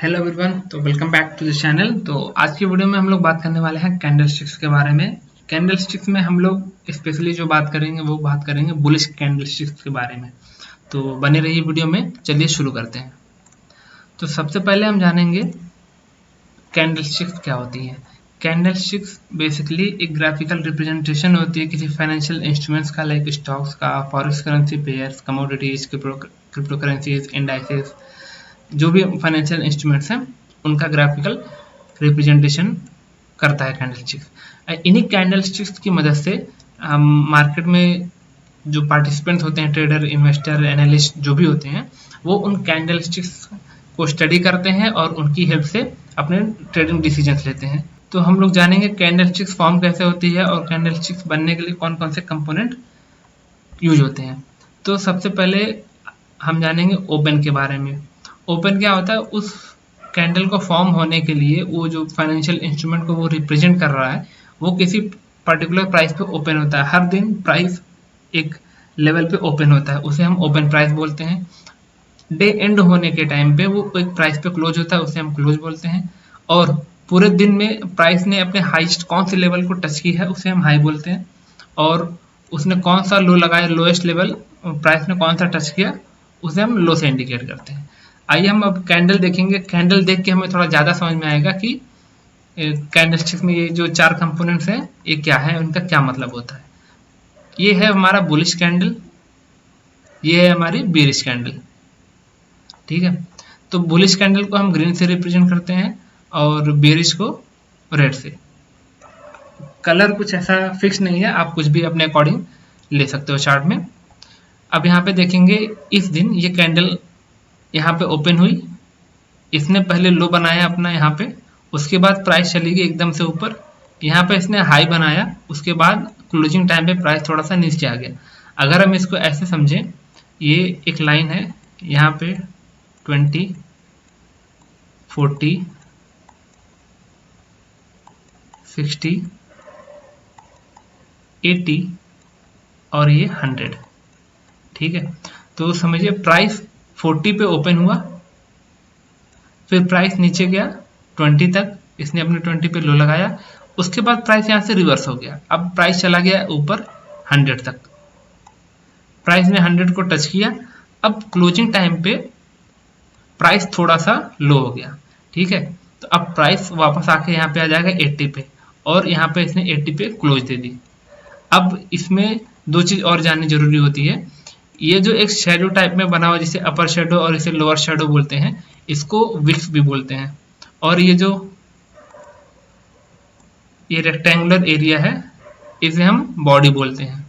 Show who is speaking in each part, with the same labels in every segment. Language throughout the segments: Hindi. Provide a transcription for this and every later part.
Speaker 1: हेलो एवरीवन, तो welcome back to the channel. तो आज की वीडियो में हम लोग बात करने वाले हैं कैंडलस्टिक्स के बारे में। कैंडलस्टिक्स में हम लोग स्पेशली जो बात करेंगे वो बात करेंगे बुलिश कैंडलस्टिक्स के बारे में। तो बने रहिए वीडियो में। चलिए शुरू करते हैं। तो सबसे पहले हम जानेंगे कैंडलस्टिक्स क्या होती है। कैंडलस्टिक्स बेसिकली एक ग्राफिकल रिप्रेजेंटेशन होती है किसी फाइनेंशियल इंस्ट्रूमेंट्स का, लाइक स्टॉक्स का, forex currency pairs, commodities, crypto currencies, indices, जो भी फाइनेंशियल इंस्ट्रूमेंट्स हैं उनका ग्राफिकल रिप्रेजेंटेशन करता है कैंडलस्टिक्स। इन्हीं कैंडलस्टिक्स की मदद से हम मार्केट में जो पार्टिसिपेंट होते हैं, ट्रेडर, इन्वेस्टर, एनालिस्ट जो भी होते हैं, वो उन कैंडलस्टिक्स को स्टडी करते हैं और उनकी हेल्प से अपने ट्रेडिंग डिसीजंस लेते हैं। तो हम लोग जानेंगे कैंडलस्टिक्स फॉर्म कैसे होती है और कैंडलस्टिक्स बनने के लिए कौन कौन से कंपोनेंट यूज होते हैं। तो सबसे पहले हम जानेंगे ओपन के बारे में। ओपन क्या होता है? उस कैंडल को फॉर्म होने के लिए वो जो फाइनेंशियल इंस्ट्रूमेंट को वो रिप्रेजेंट कर रहा है वो किसी पर्टिकुलर प्राइस पे ओपन होता है। हर दिन प्राइस एक लेवल पे ओपन होता है, उसे हम ओपन प्राइस बोलते हैं। डे एंड होने के टाइम पे वो एक प्राइस पे क्लोज होता है, उसे हम क्लोज बोलते हैं। और पूरे दिन में प्राइस ने अपने हाईएस्ट कौन से लेवल को टच की है उसे हम हाई बोलते हैं। और उसने कौन सा लो लगाया, लोएस्ट लेवल प्राइस ने कौन सा टच किया, उसे हम लो से इंडिकेट करते हैं। आइए हम अब कैंडल देखेंगे। कैंडल देख के हमें थोड़ा ज़्यादा समझ में आएगा कि कैंडलस्टिक्स में ये जो चार कंपोनेंट्स हैं ये क्या है, उनका क्या मतलब होता है। ये है हमारा बुलिश कैंडल, ये है हमारी बेरिश कैंडल। ठीक है, तो बुलिश कैंडल को हम ग्रीन से रिप्रेजेंट करते हैं और बेरिश को रेड से। कलर कुछ ऐसा फिक्स नहीं है, आप कुछ भी अपने अकॉर्डिंग ले सकते हो चार्ट में। अब यहाँ पे देखेंगे इस दिन ये कैंडल यहाँ पे ओपन हुई, इसने पहले लो बनाया अपना यहाँ पे, उसके बाद प्राइस चली गई एकदम से ऊपर, यहाँ पे इसने हाई बनाया, उसके बाद क्लोजिंग टाइम पे प्राइस थोड़ा सा नीचे आ गया। अगर हम इसको ऐसे समझें, ये एक लाइन है यहाँ पे 20, 40, 60, 80 और ये 100। ठीक है, तो समझिए प्राइस 40 पे ओपन हुआ, फिर प्राइस नीचे गया 20 तक, इसने अपने 20 पे लो लगाया, उसके बाद प्राइस यहाँ से रिवर्स हो गया। अब प्राइस चला गया ऊपर 100 तक, प्राइस ने 100 को टच किया। अब क्लोजिंग टाइम पे प्राइस थोड़ा सा लो हो गया। ठीक है, तो अब प्राइस वापस आके यहाँ पे आ जाएगा 80 पे और यहाँ पे इसने 80 पे क्लोज दे दी। अब इसमें दो चीज और जाननी जरूरी होती है। ये जो एक शेडो टाइप में बना हुआ, जिसे अपर शेडो और इसे लोअर शेडो बोलते हैं, इसको विक्स भी बोलते हैं। और ये जो ये रेक्टेंगुलर एरिया है इसे हम बॉडी बोलते हैं।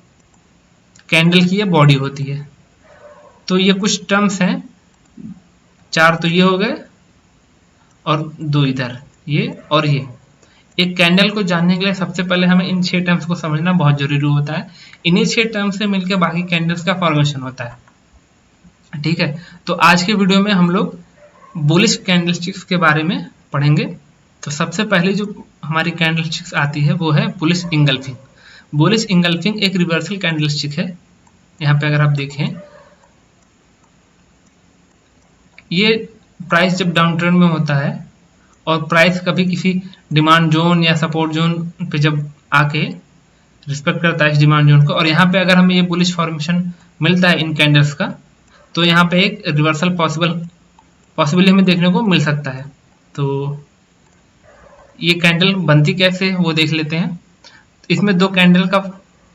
Speaker 1: कैंडल की ये बॉडी होती है। तो ये कुछ टर्म्स हैं, चार तो ये हो गए और दो इधर, ये और ये। एक कैंडल को जानने के लिए सबसे पहले हमें इन 6 टर्म्स को समझना बहुत जरूरी होता है। इन्हीं 6 टर्म्स से मिलकर बाकी कैंडल्स का फॉर्मेशन होता है। ठीक है, तो आज के वीडियो में हम लोग बुलिश कैंडलस्टिक्स के बारे में पढ़ेंगे। तो सबसे पहले जो हमारी कैंडलस्टिक्स आती है वो है बुलिश इंगल्फिंग। बुलिश इंगल्फिंग एक रिवर्सल कैंडलस्टिक है। यहाँ पे अगर आप देखें, ये प्राइस जब डाउन ट्रेंड में होता है और प्राइस कभी किसी डिमांड जोन या सपोर्ट जोन पे जब आके रिस्पेक्ट करता है इस डिमांड जोन को, और यहाँ पे अगर हमें ये बुलिश फॉर्मेशन मिलता है इन कैंडल्स का, तो यहाँ पे एक रिवर्सल पॉसिबली हमें देखने को मिल सकता है। तो ये कैंडल बनती कैसे वो देख लेते हैं। इसमें दो कैंडल का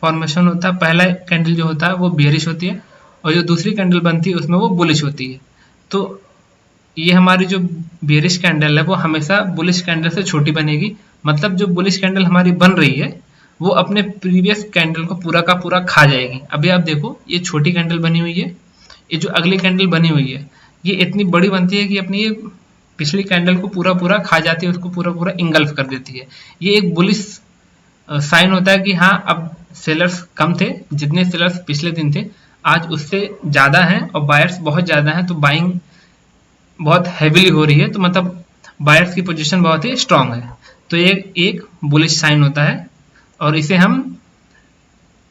Speaker 1: फॉर्मेशन होता है। पहला कैंडल जो होता है वो बेयरिश होती है और जो दूसरी कैंडल बनती है उसमें वो बुलिश होती है। तो ये हमारी जो बेयरिश कैंडल है वो हमेशा बुलिश कैंडल से छोटी बनेगी। मतलब जो बुलिश कैंडल हमारी बन रही है वो अपने प्रीवियस कैंडल को पूरा का पूरा खा जाएगी। अभी आप देखो, ये छोटी कैंडल बनी हुई है, ये जो अगली कैंडल बनी हुई है ये इतनी बड़ी बनती है कि अपनी ये पिछली कैंडल को पूरा खा जाती है, उसको पूरा इंगल्फ कर देती है। ये एक बुलिश साइन होता है कि हाँ, अब सेलर्स कम थे, जितने सेलर्स पिछले दिन थे आज उससे ज़्यादा हैं और बायर्स बहुत ज़्यादा हैं, तो बाइंग बहुत हैवीली हो रही है। तो मतलब बायर्स की पोजीशन बहुत ही स्ट्रांग है। तो ये एक बुलिश साइन होता है और इसे हम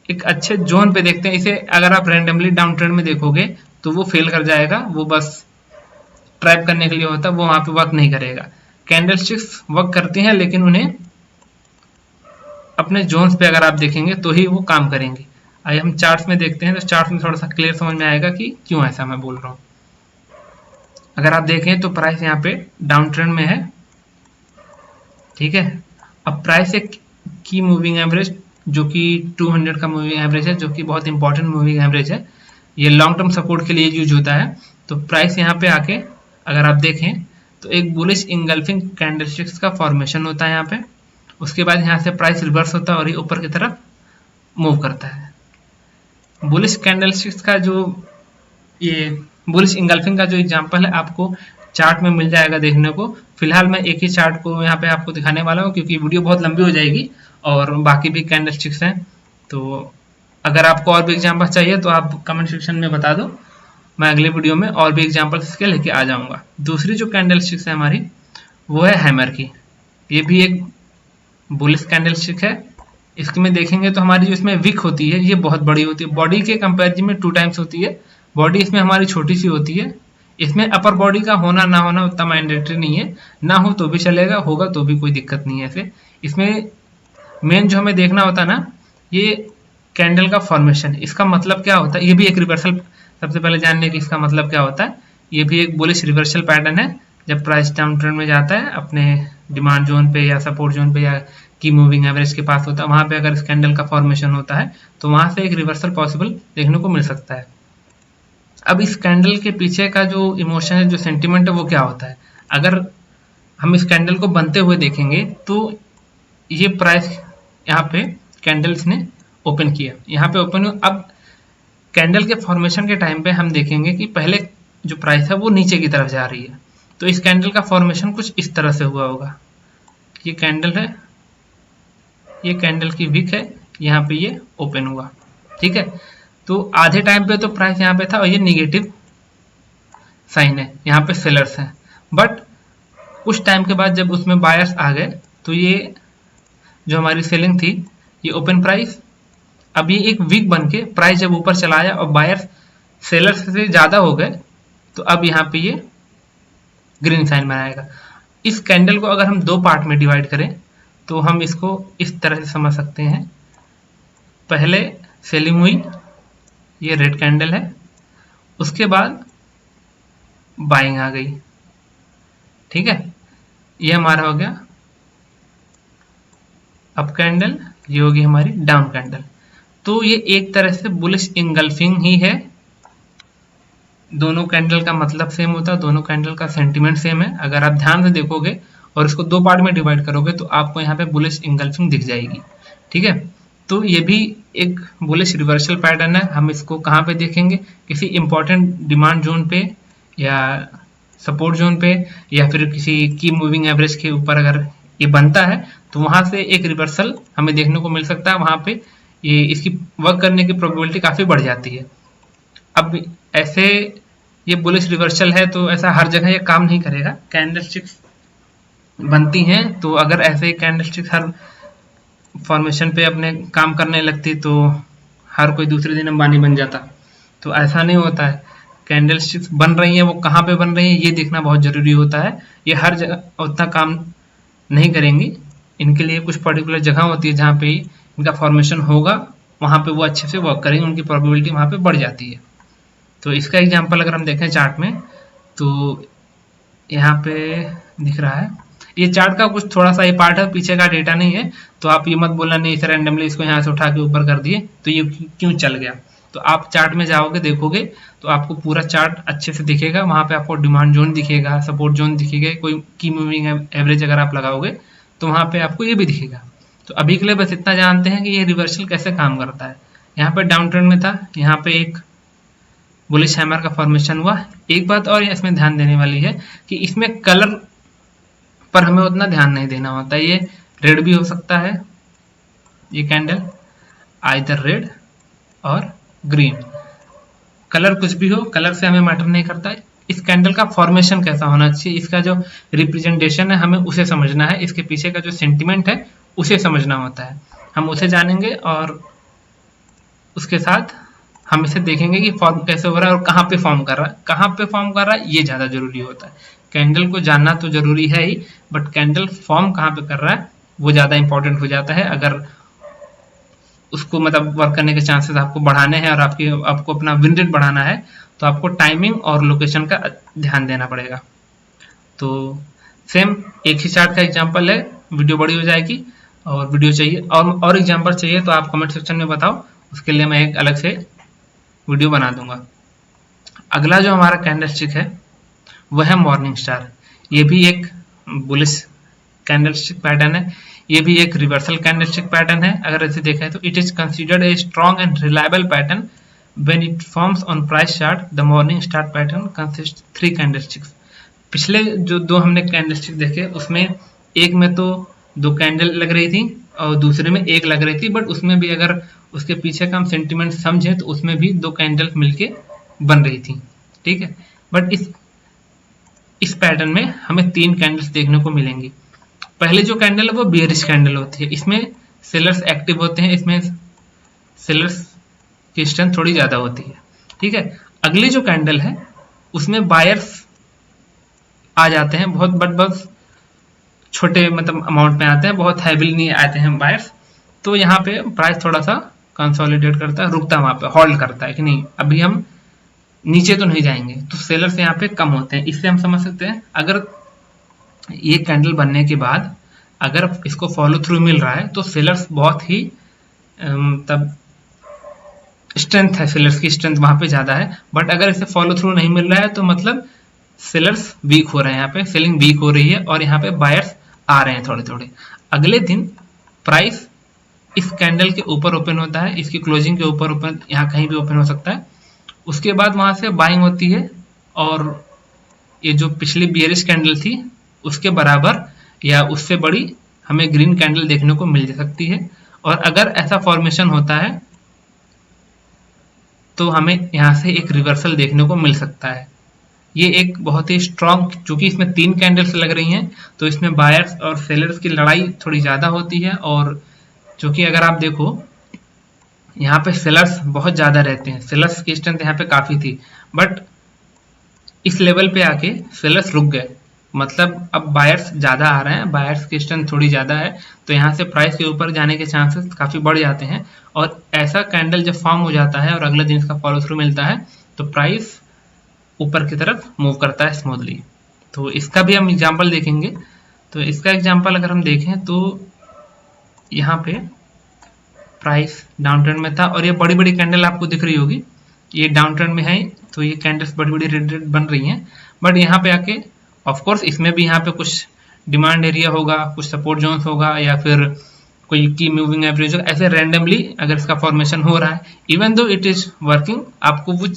Speaker 1: एक अच्छे जोन पे देखते हैं। इसे अगर आप रैंडमली डाउन ट्रेंड में देखोगे तो वो फेल कर जाएगा, वो बस ट्रैप करने के लिए होता है वो वहाँ पे वर्क नहीं करेगा। कैंडलस्टिक्स वर्क करती हैं लेकिन उन्हें अपने जोन्स पे अगर आप देखेंगे तो ही वो काम करेंगे। आइए हम चार्ट्स में देखते हैं, तो चार्ट्स में थोड़ा सा क्लियर समझ में आएगा कि क्यों ऐसा मैं बोल रहा हूँ। अगर आप देखें तो प्राइस यहाँ पे डाउन ट्रेंड में है, ठीक है। अब प्राइस एक की मूविंग एवरेज जो कि 200 का मूविंग एवरेज है, जो कि बहुत इंपॉर्टेंट मूविंग एवरेज है, ये लॉन्ग टर्म सपोर्ट के लिए यूज होता है। तो प्राइस यहाँ पे आके अगर आप देखें तो एक बुलिश इंगल्फिंग कैंडलस्टिक्स का फॉर्मेशन होता है यहाँ पे। उसके बाद यहाँ से प्राइस रिवर्स होता है और ये ऊपर की तरफ मूव करता है। बुलिश कैंडलस्टिक्स का जो ये बुलिश इंगल्फिंग का जो एग्जांपल है आपको चार्ट में मिल जाएगा देखने को। फिलहाल मैं एक ही चार्ट को यहाँ पे आपको दिखाने वाला हूँ क्योंकि वीडियो बहुत लंबी हो जाएगी और बाकी भी कैंडलस्टिक्स हैं। तो अगर आपको और भी एग्जांपल चाहिए तो आप कमेंट सेक्शन में बता दो, मैं अगले वीडियो में और भी एग्जांपल्स इसके लेके आ जाऊंगा। दूसरी जो कैंडलस्टिक्स है हमारी वो है हैमर की। ये भी एक बुलिश कैंडलस्टिक है। इसमें देखेंगे तो हमारी जो इसमें विक होती है ये बहुत बड़ी होती है, बॉडी के कंपेरिजन में 2 टाइम्स होती है। बॉडी इसमें हमारी छोटी सी होती है। इसमें अपर बॉडी का होना ना होना उतना मैंडेटरी नहीं है, ना हो तो भी चलेगा, होगा तो भी कोई दिक्कत नहीं है। ऐसे इसमें मेन जो हमें देखना होता है ना, ये कैंडल का फॉर्मेशन, इसका मतलब क्या होता है। ये भी एक रिवर्सल, सबसे पहले जानने की इसका मतलब क्या होता है। ये भी एक बुलिश रिवर्सल पैटर्न है। जब प्राइस डाउन ट्रेंड में जाता है अपने डिमांड जोन पे या सपोर्ट जोन पे या की मूविंग एवरेज के पास होता है, वहां पे अगर इस कैंडल का फॉर्मेशन होता है तो वहां से एक रिवर्सल पॉसिबल देखने को मिल सकता है। अब इस कैंडल के पीछे का जो इमोशन है, जो सेंटिमेंट है, वो क्या होता है। अगर हम इस कैंडल को बनते हुए देखेंगे तो ये प्राइस यहाँ पे कैंडल्स ने ओपन किया, यहाँ पे ओपन हुआ। अब कैंडल के फॉर्मेशन के टाइम पे हम देखेंगे कि पहले जो प्राइस है वो नीचे की तरफ जा रही है, तो इस कैंडल का फॉर्मेशन कुछ इस तरह से हुआ होगा। ये कैंडल है, ये कैंडल की विक है, यहाँ पे ये ओपन हुआ, ठीक है। तो आधे टाइम पे तो प्राइस यहाँ पे था और ये निगेटिव साइन है, यहाँ पे सेलर्स हैं। बट कुछ टाइम के बाद जब उसमें बायर्स आ गए तो ये जो हमारी सेलिंग थी, ये ओपन प्राइस, अब ये एक वीक बन के प्राइस जब ऊपर चला आया और बायर्स सेलर्स से ज़्यादा हो गए तो अब यहाँ पे ये ग्रीन साइन बनाएगा। इस कैंडल को अगर हम 2 पार्ट में डिवाइड करें तो हम इसको इस तरह से समझ सकते हैं। पहले सेलिंग हुई, ये रेड कैंडल है, उसके बाद बाइंग आ गई, ठीक है। ये हमारा हो गया अप कैंडल, ये होगी हमारी डाउन कैंडल। तो ये एक तरह से बुलिश इंगल्फिंग ही है। दोनों कैंडल का मतलब सेम होता है, दोनों कैंडल का सेंटीमेंट सेम है। अगर आप ध्यान से देखोगे और इसको 2 पार्ट में डिवाइड करोगे तो आपको यहाँ पे बुलिश इंगल्फिंग दिख जाएगी, ठीक है। तो ये भी एक बुलिश रिवर्सल पैटर्न है। हम इसको कहाँ पे देखेंगे, किसी इंपॉर्टेंट डिमांड जोन पे या सपोर्ट जोन पे या फिर किसी की मूविंग एवरेज के ऊपर अगर ये बनता है तो वहां से एक रिवर्सल हमें देखने को मिल सकता है। वहां पे ये इसकी वर्क करने की प्रोबेबिलिटी काफी बढ़ जाती है। अब ऐसे ये बुलिश रिवर्सल है तो ऐसा हर जगह ये काम नहीं करेगा। कैंडलस्टिक्स बनती हैं तो अगर ऐसे कैंडलस्टिक्स हर फॉर्मेशन पे अपने काम करने लगती तो हर कोई दूसरे दिन अंबानी बन जाता। तो ऐसा नहीं होता है। कैंडलस्टिक्स बन रही हैं, वो कहाँ पे बन रही हैं ये देखना बहुत जरूरी होता है। ये हर जगह उतना काम नहीं करेंगी, इनके लिए कुछ पर्टिकुलर जगह होती है जहाँ पे इनका फॉर्मेशन होगा, वहाँ पे वो अच्छे से वर्क करेंगे, उनकी प्रोबेबिलिटी वहाँ पे बढ़ जाती है। तो इसका एग्जांपल अगर हम देखें चार्ट में तो यहाँ पे दिख रहा है। ये चार्ट का कुछ थोड़ा सा ये पार्ट है, पीछे का डेटा नहीं है, तो आप ये मत बोलना नहीं सर रैंडमली इसको यहाँ से उठा के ऊपर कर दिए तो ये क्यों चल गया। तो आप चार्ट में जाओगे देखोगे तो आपको पूरा चार्ट अच्छे से दिखेगा। वहाँ पे आपको डिमांड जोन दिखेगा, सपोर्ट जोन दिखेगा, कोई की मूविंग एवरेज अगर आप लगाओगे तो वहाँ पे आपको ये भी दिखेगा। तो अभी के लिए बस इतना जानते हैं कि ये रिवर्सल कैसे काम करता है। यहाँ पे डाउन ट्रेंड में था, यहाँ पे एक बुलिश हैमर का फॉर्मेशन हुआ। एक बात और इसमें ध्यान देने वाली है कि इसमें कलर पर हमें उतना ध्यान नहीं देना होता। ये रेड भी हो सकता है, ये कैंडल आइदर रेड और ग्रीन, कलर कुछ भी हो, कलर से हमें मैटर नहीं करता है। इस कैंडल का फॉर्मेशन कैसा होना चाहिए, इसका जो रिप्रेजेंटेशन है हमें उसे समझना है, इसके पीछे का जो सेंटिमेंट है उसे समझना होता है। हम उसे जानेंगे और उसके साथ हम इसे देखेंगे कि फॉर्म कैसे हो रहा है और कहाँ पे फॉर्म कर रहा है। कहाँ पे फॉर्म कर रहा है ये ज़्यादा जरूरी होता है। कैंडल को जानना तो जरूरी है ही, बट कैंडल फॉर्म कहाँ पे कर रहा है वो ज़्यादा इंपॉर्टेंट हो जाता है। अगर उसको मतलब वर्क करने के चांसेस आपको बढ़ाने हैं और आपको अपना विन रेट बढ़ाना है, तो आपको टाइमिंग और लोकेशन का ध्यान देना पड़ेगा। तो सेम एक ही चार्ट का एग्जांपल है, वीडियो बड़ी हो जाएगी। और वीडियो चाहिए और एग्जांपल चाहिए तो आप कमेंट सेक्शन में बताओ, उसके लिए मैं एक अलग से वीडियो बना दूंगा। अगला जो हमारा कैंडलस्टिक है वह है मॉर्निंग स्टार। ये भी एक बुलिश कैंडलस्टिक पैटर्न है, ये भी एक रिवर्सल कैंडलस्टिक पैटर्न है। अगर ऐसे देखें तो it is considered a strong and reliable pattern when it forms on price chart. The morning star pattern consist 3 candlesticks. पिछले जो दो हमने कैंडलस्टिक देखे उसमें एक में तो 2 कैंडल लग रही थी और दूसरे में एक लग रही थी, बट उसमें भी अगर उसके पीछे का हम सेंटिमेंट समझे तो उसमें भी 2 कैंडल मिलके बन रही थी, ठीक है। बट इस पैटर्न में हमें 3 कैंडल्स देखने को मिलेंगी। पहले जो कैंडल है वो बियरिश कैंडल होती है, इसमें सेलर्स एक्टिव होते हैं, इसमें सेलर्स की स्ट्रेंथ थोड़ी ज्यादा होती है, ठीक है। अगली जो कैंडल है उसमें बायर्स आ जाते हैं, बहुत छोटे मतलब अमाउंट में आते हैं, बहुत हैविली नहीं आते हैं बायर्स। तो यहाँ पे प्राइस थोड़ा सा कंसोलिडेट करता है, रुकता है वहां पे, होल्ड करता है कि नहीं अभी हम नीचे तो नहीं जाएंगे, तो सेलर्स यहाँ पे कम होते हैं। इससे हम समझ सकते हैं अगर ये कैंडल बनने के बाद अगर इसको फॉलो थ्रू मिल रहा है तो सेलर्स बहुत ही तब स्ट्रेंथ है, सेलर्स की स्ट्रेंथ वहां पे ज्यादा है। बट अगर इसे फॉलो थ्रू नहीं मिल रहा है तो मतलब सेलर्स वीक हो रहे हैं, यहाँ पे सेलिंग वीक हो रही है और यहाँ पे बायर्स आ रहे हैं थोड़े थोड़े। अगले दिन प्राइस इस कैंडल के ऊपर ओपन होता है, इसकी क्लोजिंग के ऊपर ओपन, यहाँ कहीं भी ओपन हो सकता है। उसके बाद वहां से बाइंग होती है और ये जो पिछली बियरिश कैंडल थी उसके बराबर या उससे बड़ी हमें ग्रीन कैंडल देखने को मिल सकती है। और अगर ऐसा फॉर्मेशन होता है तो हमें यहाँ से एक रिवर्सल देखने को मिल सकता है। ये एक बहुत ही स्ट्रॉन्ग, चूंकि इसमें 3 कैंडल्स लग रही हैं तो इसमें बायर्स और सेलर्स की लड़ाई थोड़ी ज्यादा होती है। और चूंकि अगर आप देखो यहाँ पे सेलर्स बहुत ज्यादा रहते हैं, सेलर्स की स्ट्रेंथ यहाँ पे काफी थी, बट इस लेवल पे आके सेलर्स रुक गए, मतलब अब बायर्स ज्यादा आ रहे हैं, बायर्स की स्ट्रेंथ थोड़ी ज्यादा है, तो यहाँ से प्राइस के ऊपर जाने के चांसेस काफी बढ़ जाते हैं। और ऐसा कैंडल जब फॉर्म हो जाता है और अगले दिन इसका फॉलो थ्रू मिलता है तो प्राइस ऊपर की तरफ मूव करता है स्मूथली। तो इसका भी हम एग्जांपल देखेंगे। तो इसका एग्जांपल अगर हम देखें तो यहाँ पे प्राइस डाउन ट्रेंड में था और ये बड़ी बड़ी कैंडल आपको दिख रही होगी, ये डाउन ट्रेंड में है, तो ये कैंडल्स बड़ी बड़ी रेड रेड बन रही हैं। बट यहाँ पे आके ऑफ कोर्स इसमें भी यहाँ पे कुछ डिमांड एरिया होगा, कुछ सपोर्ट जोन्स होगा या फिर कोई की मूविंग एवरेज होगा, ऐसे रैंडमली अगर इसका फॉर्मेशन हो रहा है, even though it is working, आपको वो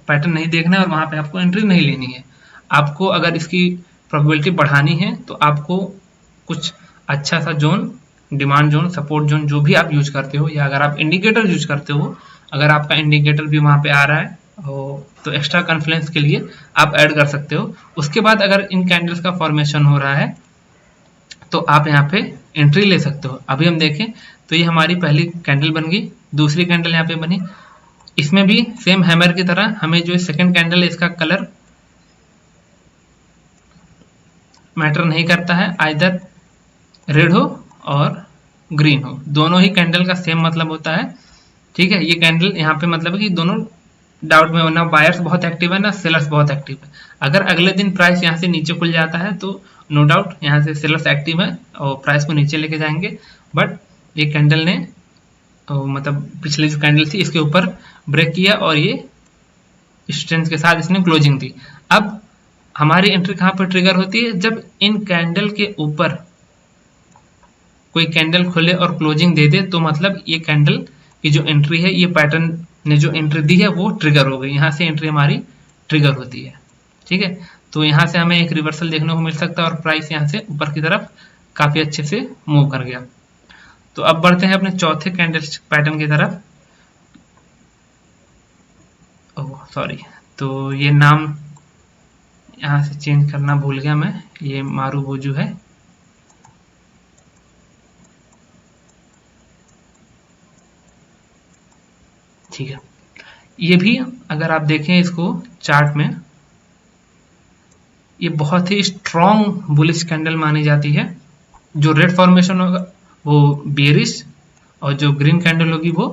Speaker 1: पैटर्न नहीं देखना है और वहां पे आपको एंट्री नहीं लेनी है। आपको अगर इसकी प्रोबेबिलिटी बढ़ानी है तो आपको कुछ अच्छा सा zone, demand zone, support zone जो भी आप यूज करते हो, या अगर आप इंडिकेटर यूज करते हो, अगर आपका इंडिकेटर भी वहां पे आ रहा है तो एक्स्ट्रा कॉन्फिडेंस के लिए आप ऐड कर सकते हो। उसके बाद अगर इन कैंडल्स का फॉर्मेशन हो रहा है तो आप यहाँ पे एंट्री ले सकते हो। अभी हम देखें तो ये हमारी पहली कैंडल बन गई, दूसरी कैंडल यहाँ पे बनी, इसमें भी सेम हैमर की तरह हमें जो सेकंड कैंडल है इसका कलर मैटर नहीं करता है, आइदर रेड हो और ग्रीन हो, दोनों ही कैंडल का सेम मतलब होता है, ठीक है। ये कैंडल यहाँ पे मतलब है कि दोनों डाउट में, ना बायर्स बहुत एक्टिव है ना सेलर्स बहुत एक्टिव है। अगर अगले दिन प्राइस यहाँ से नीचे खुल जाता है तो नो डाउट यहाँ से सेलर्स एक्टिव है और प्राइस को नीचे लेके जाएंगे। बट ये कैंडल ने मतलब पिछली जो कैंडल थी इसके ऊपर ब्रेक किया और ये स्ट्रेंथ के साथ इसने क्लोजिंग दी। अब हमारी एंट्री कहाँ पर ट्रिगर होती है, जब इन कैंडल के ऊपर कोई कैंडल खुले और क्लोजिंग दे दे तो मतलब ये कैंडल की जो एंट्री है, ये पैटर्न ने जो एंट्री दी है वो ट्रिगर हो गई, यहाँ से एंट्री हमारी ट्रिगर होती है, ठीक है। तो यहाँ से हमें एक रिवर्सल देखने को मिल सकता है और प्राइस यहाँ से ऊपर की तरफ काफी अच्छे से मूव कर गया। तो अब बढ़ते हैं अपने चौथे कैंडल पैटर्न की तरफ। ओह सॉरी, तो ये नाम यहाँ से चेंज करना भूल गया मैं, ये मारूबोजू है, ठीक है। ये भी अगर आप देखें इसको चार्ट में, ये बहुत ही स्ट्रॉन्ग बुलिश कैंडल मानी जाती है। जो रेड फॉर्मेशन होगा वो बेयरिश और जो ग्रीन कैंडल होगी वो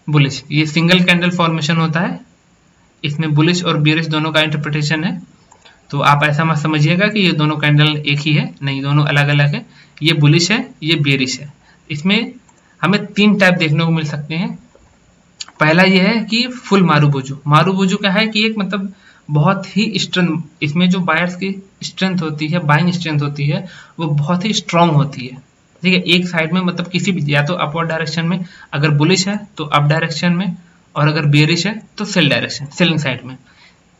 Speaker 1: बुलिश। ये सिंगल कैंडल फॉर्मेशन होता है, इसमें बुलिश और बेयरिश दोनों का इंटरप्रिटेशन है। तो आप ऐसा मत समझिएगा कि ये दोनों कैंडल एक ही है, नहीं, दोनों अलग अलग है। ये बुलिश है, ये बेयरिश है। इसमें हमें 3 टाइप देखने को मिल सकते हैं। पहला ये है कि फुल मारुबुजू। मारुबुजू क्या है कि एक मतलब बहुत ही स्ट्रेंथ, इसमें जो बायर्स की स्ट्रेंथ होती है, बाइंग स्ट्रेंथ होती है, वो बहुत ही स्ट्रांग होती है। ठीक है, एक साइड में मतलब किसी भी, या तो अपवर्ड डायरेक्शन में अगर बुलिश है तो अप डायरेक्शन में, और अगर बेयरिश है तो सेल डायरेक्शन, सेलिंग साइड में।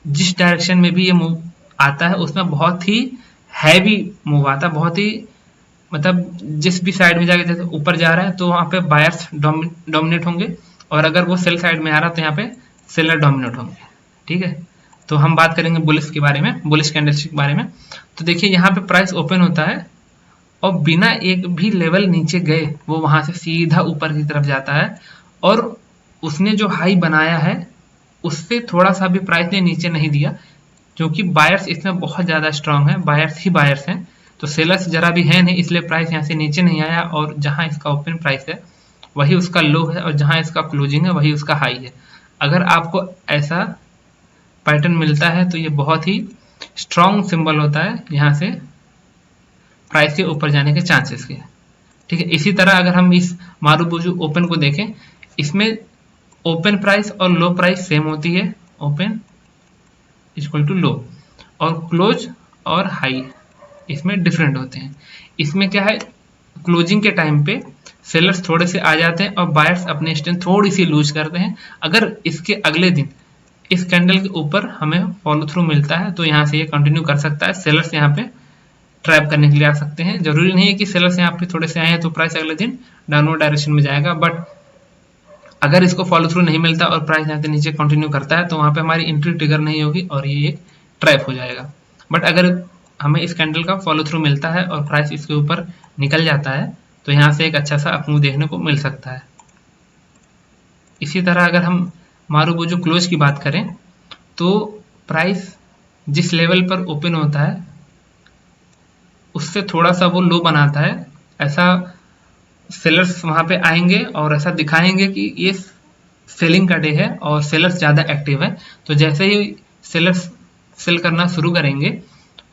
Speaker 1: जिस डायरेक्शन में भी ये मूव आता है उसमें बहुत ही हैवी मूव आता है, बहुत ही मतलब जिस भी साइड में जाके, जैसे ऊपर जा रहा है तो वहाँ पे बायर्स डोमिनेट होंगे, और अगर वो सेल साइड में आ रहा है तो यहाँ पे सेलर डोमिनेट होंगे। ठीक है, तो हम बात करेंगे बुलिश के बारे में, बुलिश कैंडलस्टिक के बारे में। तो देखिए यहाँ पे प्राइस ओपन होता है और बिना एक भी लेवल नीचे गए वो वहां से सीधा ऊपर की तरफ जाता है, और उसने जो हाई बनाया है उससे थोड़ा सा भी प्राइस ने नीचे नहीं दिया, क्योंकि बायर्स इसमें बहुत ज़्यादा स्ट्रांग है, बायर्स ही बायर्स हैं, तो सेलर्स जरा भी है नहीं, इसलिए प्राइस यहाँ से नीचे नहीं आया, और जहाँ इसका ओपन प्राइस है वही उसका लो है, और जहाँ इसका क्लोजिंग है वही उसका हाई है। अगर आपको ऐसा पैटर्न मिलता है तो ये बहुत ही स्ट्रांग सिंबल होता है यहाँ से प्राइस के ऊपर जाने के चांसेस के। ठीक है, इसी तरह अगर हम इस मारुबुजू ओपन को देखें, इसमें ओपन प्राइस और लो प्राइस सेम होती है, ओपन इक्वल टू लो, और क्लोज और हाई इसमें डिफरेंट होते हैं। इसमें क्या है, क्लोजिंग के टाइम पे सेलर्स थोड़े से आ जाते हैं और बायर्स अपने स्ट्रेंथ थोड़ी सी लूज करते हैं। अगर इसके अगले दिन इस कैंडल के ऊपर हमें फॉलो थ्रू मिलता है तो यहाँ से ये कंटिन्यू कर सकता है, सेलर्स यहाँ पे ट्रैप करने के लिए आ सकते हैं। जरूरी नहीं है कि सेलर्स यहाँ पे थोड़े से आए हैं तो प्राइस अगले दिन डाउनवर्ड डायरेक्शन में जाएगा, बट अगर इसको फॉलो थ्रू नहीं मिलता और प्राइस यहाँ से नीचे कंटिन्यू करता है तो वहाँ पे हमारी एंट्री ट्रिगर नहीं होगी और ये एक ट्रैप हो जाएगा। बट अगर हमें इस कैंडल का फॉलो थ्रू मिलता है और प्राइस इसके ऊपर निकल जाता है तो यहाँ से एक अच्छा सा अपमूव देखने को मिल सकता है। इसी तरह अगर हम मारुबुजू क्लोज की बात करें तो प्राइस जिस लेवल पर ओपन होता है उससे थोड़ा सा वो लो बनाता है, ऐसा सेलर्स वहां पे आएंगे और ऐसा दिखाएंगे कि ये सेलिंग का डे है और सेलर्स ज़्यादा एक्टिव है। तो जैसे ही सेलर्स सेल करना शुरू करेंगे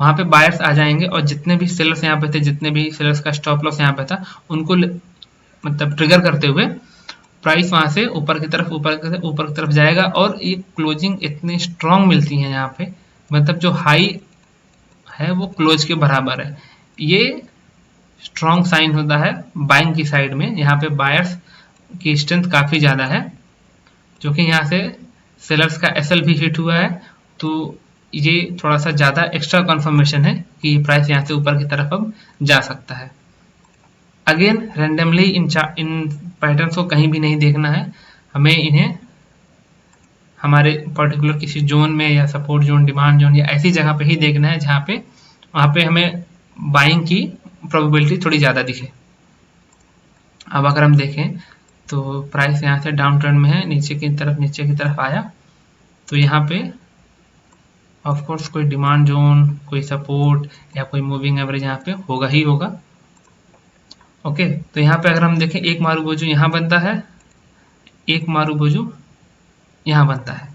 Speaker 1: वहां पे बायर्स आ जाएंगे, और जितने भी सेलर्स यहाँ पे थे, जितने भी सेलर्स का स्टॉप लॉस यहाँ पे था, उनको मतलब ट्रिगर करते हुए प्राइस वहां से ऊपर की तरफ जाएगा। और ये क्लोजिंग इतनी स्ट्रांग मिलती है यहाँ पे, मतलब जो हाई है वो क्लोज के बराबर है। ये स्ट्रॉन्ग साइन होता है बाइंग की साइड में, यहाँ पे बायर्स की स्ट्रेंथ काफ़ी ज़्यादा है, जो कि यहाँ से सेलर्स का एसएल भी हिट हुआ है, तो ये थोड़ा सा ज़्यादा एक्स्ट्रा कंफर्मेशन है कि प्राइस यहाँ से ऊपर की तरफ अब जा सकता है। अगेन रैंडमली इन पैटर्न्स को कहीं भी नहीं देखना है, हमें इन्हें हमारे पर्टिकुलर किसी जोन में या सपोर्ट जोन, डिमांड जोन या ऐसी जगह पे ही देखना है जहाँ पे वहाँ पे हमें बाइंग की प्रोबेबिलिटी थोड़ी ज़्यादा दिखे। अब अगर हम देखें तो प्राइस यहाँ से डाउन ट्रेंड में है, नीचे की तरफ आया, तो यहाँ पे ऑफ कोर्स कोई डिमांड जोन, कोई सपोर्ट या कोई मूविंग एवरेज यहाँ पे होगा ही होगा। ओके, तो यहाँ पे अगर हम देखें एक मारुबुजू यहाँ बनता है, एक मारुबुजू यहाँ बनता है।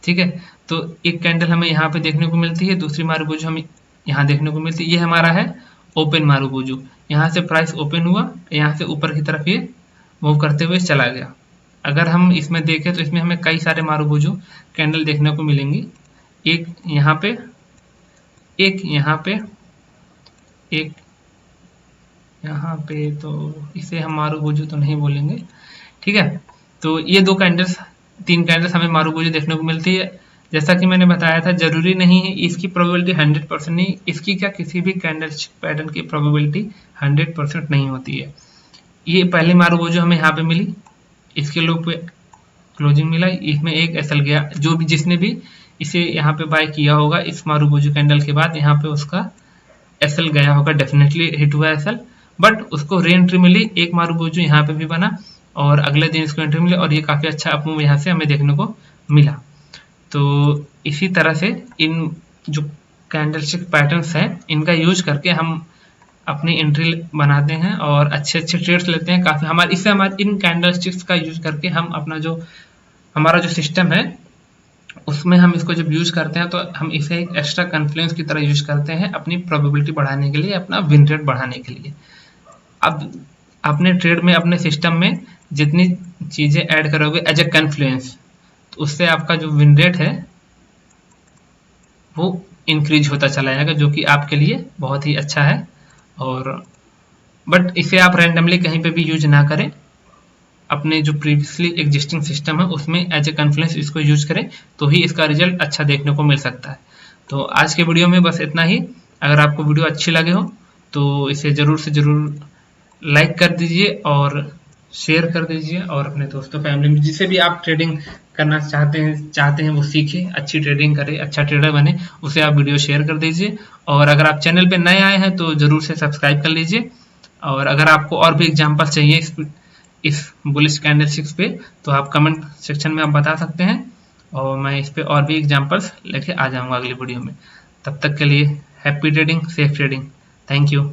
Speaker 1: ठीक है, तो एक कैंडल हमें यहाँ पे देखने को मिलती है, दूसरी मारुबुजू हमें यहाँ देखने को मिलती है। ये हमारा है ओपन मारुबुजू, यहाँ से प्राइस ओपन हुआ, यहाँ से ऊपर की तरफ ये मूव करते हुए चला गया। अगर हम इसमें देखें तो इसमें हमें कई सारे मारुबुजू कैंडल देखने को मिलेंगी, एक यहाँ पे, एक यहाँ पे, एक यहाँ पे, तो इसे हम मारुबुजू तो नहीं बोलेंगे। ठीक है, तो ये 3 कैंडल्स हमें मारुबुजू देखने को मिलती है। जैसा कि मैंने बताया था, जरूरी नहीं है इसकी प्रोबेबिलिटी 100% नहीं, इसकी क्या किसी भी कैंडल पैटर्न की प्रोबेबिलिटी 100% नहीं होती है। ये पहली मारुबुजू हमें यहाँ पे मिली, इसके लो पे क्लोजिंग मिला, इसमें एक एसएल गया, जो भी जिसने भी इसे यहाँ पे बाय किया होगा इस मारुबुजू कैंडल के बाद, यहाँ पे उसका एसएल गया होगा, डेफिनेटली हिट हुआ एसएल, बट उसको री एंट्री मिली, एक मारुबुजू यहाँ पे भी बना और अगले दिन इसको एंट्री मिली, और ये काफी अच्छा अपमूव यहाँ से हमें देखने को मिला। तो इसी तरह से इन जो कैंडलस्टिक पैटर्न्स हैं इनका यूज करके हम अपनी एंट्री बनाते हैं और अच्छे अच्छे ट्रेड्स लेते हैं। काफ़ी हमारे इन कैंडलस्टिक्स का यूज करके हम अपना जो हमारा जो सिस्टम है उसमें हम इसको जब यूज करते हैं तो हम इसे एक एक्स्ट्रा कॉन्फ्लुएंस की तरह यूज करते हैं अपनी प्रोबेबिलिटी बढ़ाने के लिए, अपना विन रेट बढ़ाने के लिए। अब अपने ट्रेड में, अपने सिस्टम में जितनी चीज़ें ऐड करोगे एज ए कॉन्फ्लुएंस, तो उससे आपका जो विन रेट है वो इंक्रीज होता चला जाएगा, जो कि आपके लिए बहुत ही अच्छा है। और बट इसे आप रैंडमली कहीं पे भी यूज ना करें, अपने जो प्रीवियसली एग्जिस्टिंग सिस्टम है उसमें एज ए कॉन्फ्लुएंस इसको यूज करें, तो ही इसका रिजल्ट अच्छा देखने को मिल सकता है। तो आज के वीडियो में बस इतना ही। अगर आपको वीडियो अच्छी लगे हो तो इसे ज़रूर से ज़रूर लाइक कर दीजिए और शेयर कर दीजिए, और अपने दोस्तों फैमिली में जिसे भी आप ट्रेडिंग करना चाहते हैं वो सीखे, अच्छी ट्रेडिंग करे, अच्छा ट्रेडर बने, उसे आप वीडियो शेयर कर दीजिए। और अगर आप चैनल पे नए आए हैं तो ज़रूर से सब्सक्राइब कर लीजिए। और अगर आपको और भी एग्जाम्पल चाहिए इस बुलिश कैंडलस्टिक्स पे तो आप कमेंट सेक्शन में आप बता सकते हैं, और मैं इस पे और भी एग्जांपल्स लेके आ जाऊंगा अगली वीडियो में। तब तक के लिए happy trading, safe trading. Thank you.